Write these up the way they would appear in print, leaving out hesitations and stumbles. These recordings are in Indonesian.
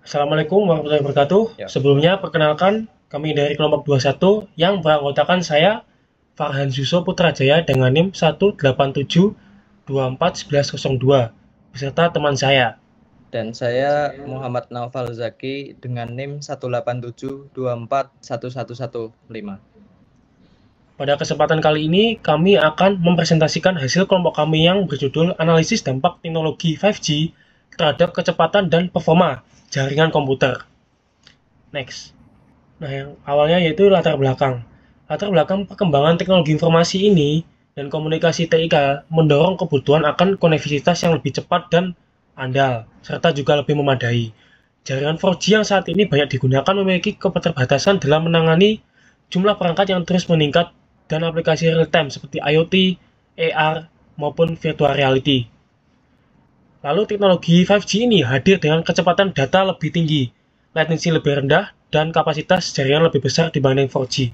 Assalamualaikum warahmatullahi wabarakatuh. Ya, Sebelumnya, perkenalkan kami dari kelompok 21 yang beranggotakan saya, Farhan Suso Putrajaya dengan NIM 187241102 beserta teman saya. dan saya Muhammad Naufal Zaki dengan NIM 187241115. Pada kesempatan kali ini, kami akan mempresentasikan hasil kelompok kami yang berjudul Analisis Dampak Teknologi 5G terhadap Kecepatan dan Performa Jaringan Komputer. Next. Nah, yang awalnya yaitu latar belakang. Latar belakang perkembangan teknologi informasi ini dan komunikasi TIK mendorong kebutuhan akan konektivitas yang lebih cepat dan andal, serta juga lebih memadai. Jaringan 4G yang saat ini banyak digunakan memiliki keterbatasan dalam menangani jumlah perangkat yang terus meningkat dan aplikasi real-time seperti IoT, AR, maupun virtual reality. Lalu teknologi 5G ini hadir dengan kecepatan data lebih tinggi, latensi lebih rendah, dan kapasitas jaringan lebih besar dibanding 4G,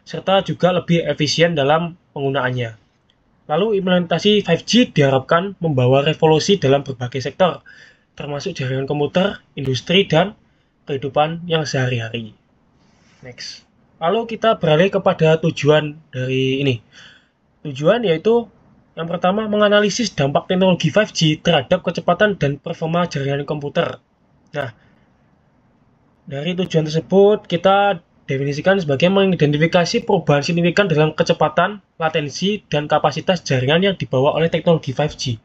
serta juga lebih efisien dalam penggunaannya. Lalu implementasi 5G diharapkan membawa revolusi dalam berbagai sektor, termasuk jaringan komputer, industri, dan kehidupan yang sehari-hari. Next. Lalu kita beralih kepada tujuan dari ini. Tujuan yaitu yang pertama menganalisis dampak teknologi 5G terhadap kecepatan dan performa jaringan komputer. Nah, dari tujuan tersebut kita definisikan sebagai mengidentifikasi perubahan signifikan dalam kecepatan, latensi, dan kapasitas jaringan yang dibawa oleh teknologi 5G.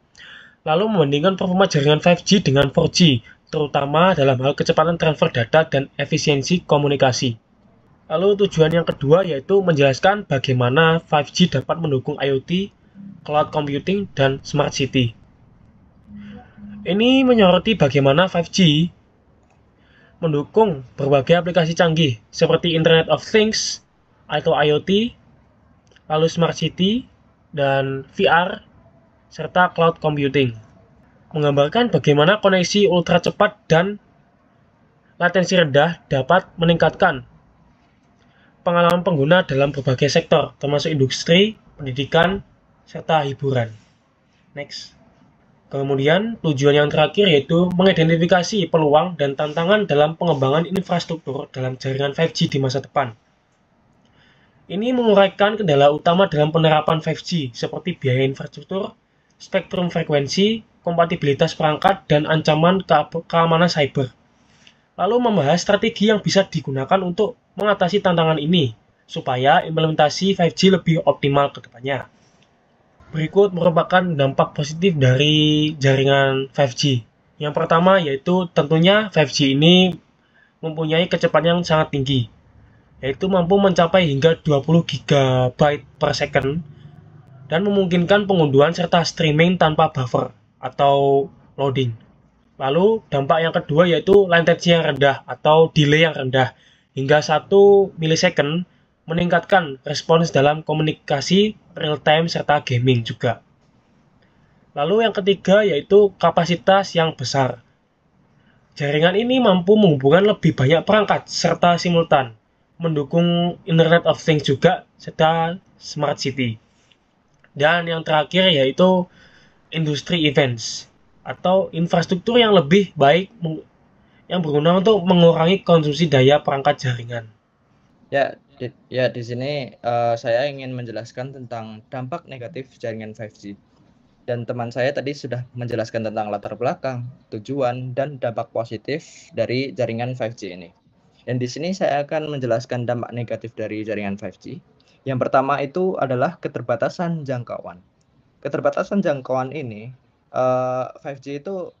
Lalu membandingkan performa jaringan 5G dengan 4G, terutama dalam hal kecepatan transfer data dan efisiensi komunikasi. Lalu tujuan yang kedua yaitu menjelaskan bagaimana 5G dapat mendukung IoT, cloud computing, dan smart city. Ini menyoroti bagaimana 5G mendukung berbagai aplikasi canggih seperti Internet of Things atau IoT, lalu smart city, dan VR, serta cloud computing. Menggambarkan bagaimana koneksi ultra cepat dan latensi rendah dapat meningkatkan pengalaman pengguna dalam berbagai sektor, termasuk industri, pendidikan, serta hiburan. Next. Kemudian, tujuan yang terakhir yaitu mengidentifikasi peluang dan tantangan dalam pengembangan infrastruktur dalam jaringan 5G di masa depan. Ini menguraikan kendala utama dalam penerapan 5G, seperti biaya infrastruktur, spektrum frekuensi, kompatibilitas perangkat, dan ancaman keamanan cyber. Lalu membahas strategi yang bisa digunakan untuk mengatasi tantangan ini, supaya implementasi 5G lebih optimal ke depannya. Berikut merupakan dampak positif dari jaringan 5G. Yang pertama yaitu tentunya 5G ini mempunyai kecepatan yang sangat tinggi, yaitu mampu mencapai hingga 20 GB per second dan memungkinkan pengunduhan serta streaming tanpa buffer atau loading. Lalu dampak yang kedua yaitu latensi yang rendah atau delay yang rendah hingga 1 millisecond, meningkatkan respons dalam komunikasi real time serta gaming juga. Lalu yang ketiga yaitu kapasitas yang besar. Jaringan ini mampu menghubungkan lebih banyak perangkat serta simultan, mendukung Internet of Things juga serta smart city. Dan yang terakhir yaitu industri events atau infrastruktur yang lebih baik yang berguna untuk mengurangi konsumsi daya perangkat jaringan. Ya, di sini saya ingin menjelaskan tentang dampak negatif jaringan 5G. Dan teman saya tadi sudah menjelaskan tentang latar belakang, tujuan, dan dampak positif dari jaringan 5G ini. Dan di sini saya akan menjelaskan dampak negatif dari jaringan 5G. Yang pertama itu adalah keterbatasan jangkauan. Keterbatasan jangkauan ini, 5G itu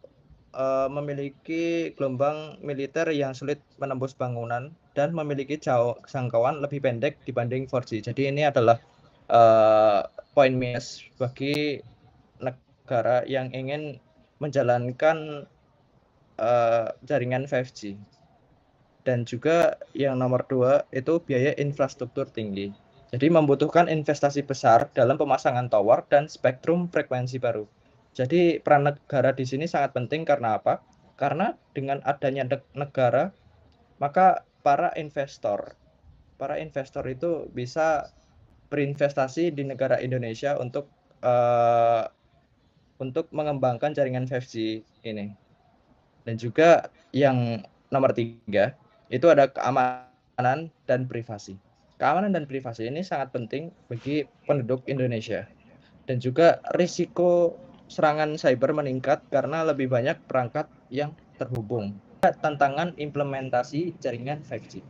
memiliki gelombang militer yang sulit menembus bangunan dan memiliki jangkauan lebih pendek dibanding 4G. Jadi ini adalah poin minus bagi negara yang ingin menjalankan jaringan 5G. Dan juga yang nomor 2 itu biaya infrastruktur tinggi. Jadi membutuhkan investasi besar dalam pemasangan tower dan spektrum frekuensi baru. Jadi peran negara di sini sangat penting karena apa? Karena dengan adanya negara, maka para investor itu bisa berinvestasi di negara Indonesia untuk mengembangkan jaringan 5G ini. Dan juga yang nomor 3 itu ada keamanan dan privasi. Keamanan dan privasi ini sangat penting bagi penduduk Indonesia. Dan juga risiko serangan cyber meningkat karena lebih banyak perangkat yang terhubung. Tantangan implementasi jaringan 5G.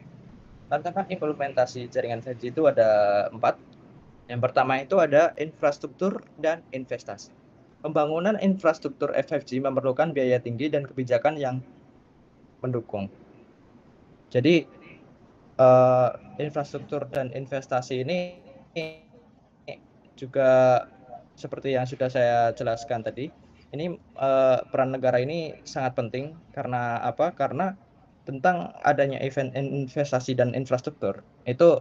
Tantangan implementasi jaringan 5G itu ada 4. Yang pertama itu ada infrastruktur dan investasi. Pembangunan infrastruktur 5G memerlukan biaya tinggi dan kebijakan yang mendukung. Jadi infrastruktur dan investasi ini juga seperti yang sudah saya jelaskan tadi. Ini peran negara ini sangat penting karena apa? Karena tentang adanya event investasi dan infrastruktur itu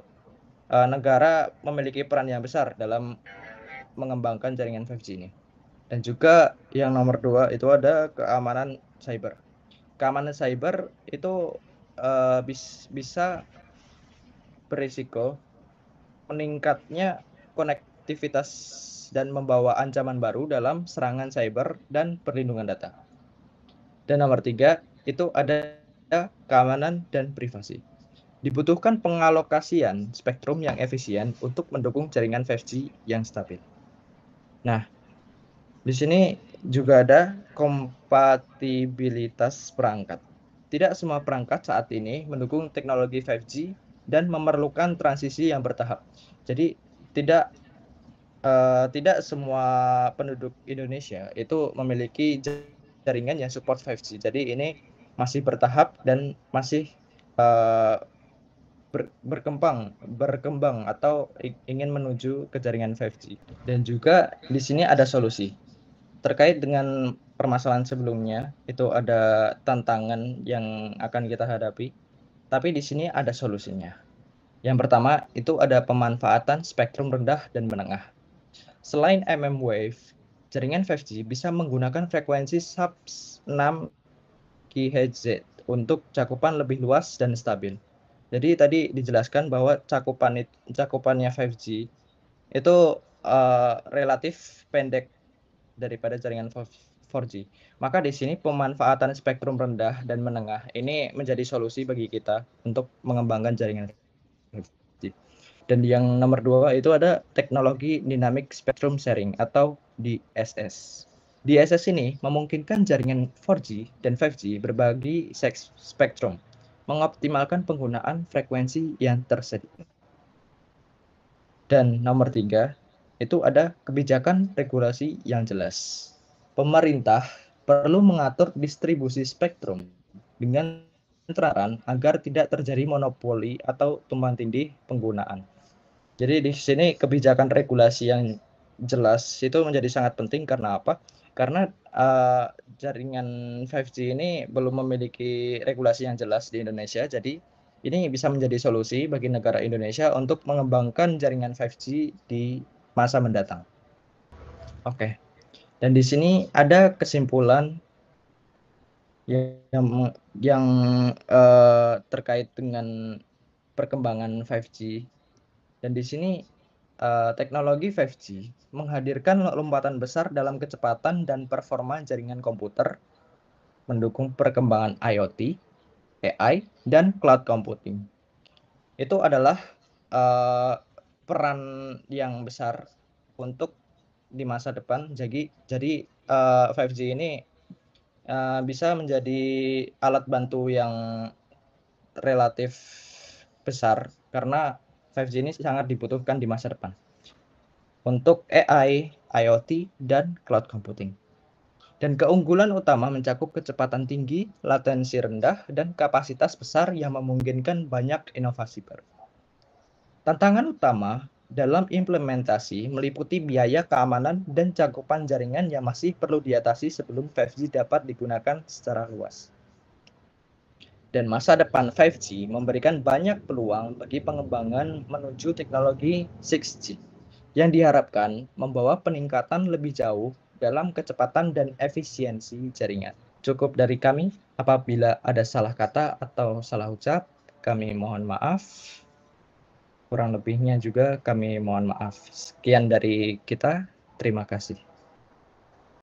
negara memiliki peran yang besar dalam mengembangkan jaringan 5G ini. Dan juga yang nomor 2 itu ada keamanan cyber. Keamanan cyber itu bisa berisiko meningkatnya konektivitas dan membawa ancaman baru dalam serangan cyber dan perlindungan data. Dan nomor 3 itu ada keamanan dan privasi. Dibutuhkan pengalokasian spektrum yang efisien untuk mendukung jaringan 5G yang stabil. Nah, di sini juga ada kompatibilitas perangkat. Tidak semua perangkat saat ini mendukung teknologi 5G dan memerlukan transisi yang bertahap. Jadi tidak semua penduduk Indonesia itu memiliki jaringan yang support 5G. Jadi ini masih bertahap dan masih berkembang atau ingin menuju ke jaringan 5G. Dan juga di sini ada solusi. Terkait dengan permasalahan sebelumnya, itu ada tantangan yang akan kita hadapi, tapi di sini ada solusinya. Yang pertama, itu ada pemanfaatan spektrum rendah dan menengah. Selain mmWave, jaringan 5G bisa menggunakan frekuensi sub 6 GHz untuk cakupan lebih luas dan stabil. Jadi tadi dijelaskan bahwa cakupannya 5G itu relatif pendek daripada jaringan 4G. Maka di sini pemanfaatan spektrum rendah dan menengah ini menjadi solusi bagi kita untuk mengembangkan jaringan 5G. Dan yang nomor 2 itu ada teknologi Dynamic Spectrum Sharing atau DSS. DSS ini memungkinkan jaringan 4G dan 5G berbagi spektrum, mengoptimalkan penggunaan frekuensi yang tersedia. Dan nomor 3, itu ada kebijakan regulasi yang jelas. Pemerintah perlu mengatur distribusi spektrum dengan transparan agar tidak terjadi monopoli atau tumpang tindih penggunaan. Jadi di sini kebijakan regulasi yang jelas itu menjadi sangat penting karena apa? Karena jaringan 5G ini belum memiliki regulasi yang jelas di Indonesia. Jadi ini bisa menjadi solusi bagi negara Indonesia untuk mengembangkan jaringan 5G di masa mendatang. Oke. Dan di sini ada kesimpulan yang terkait dengan perkembangan 5G. Dan di sini teknologi 5G menghadirkan lompatan besar dalam kecepatan dan performa jaringan komputer, mendukung perkembangan IoT, AI, dan cloud computing. Itu adalah peran yang besar untuk di masa depan. Jadi 5G ini bisa menjadi alat bantu yang relatif besar karena 5G ini sangat dibutuhkan di masa depan untuk AI, IoT, dan cloud computing. Dan keunggulan utama mencakup kecepatan tinggi, latensi rendah, dan kapasitas besar yang memungkinkan banyak inovasi baru. Tantangan utama dalam implementasi meliputi biaya keamanan dan cakupan jaringan yang masih perlu diatasi sebelum 5G dapat digunakan secara luas. Dan masa depan 5G memberikan banyak peluang bagi pengembangan menuju teknologi 6G yang diharapkan membawa peningkatan lebih jauh dalam kecepatan dan efisiensi jaringan. Cukup dari kami. Apabila ada salah kata atau salah ucap, kami mohon maaf. Kurang lebihnya juga kami mohon maaf. Sekian dari kita. Terima kasih.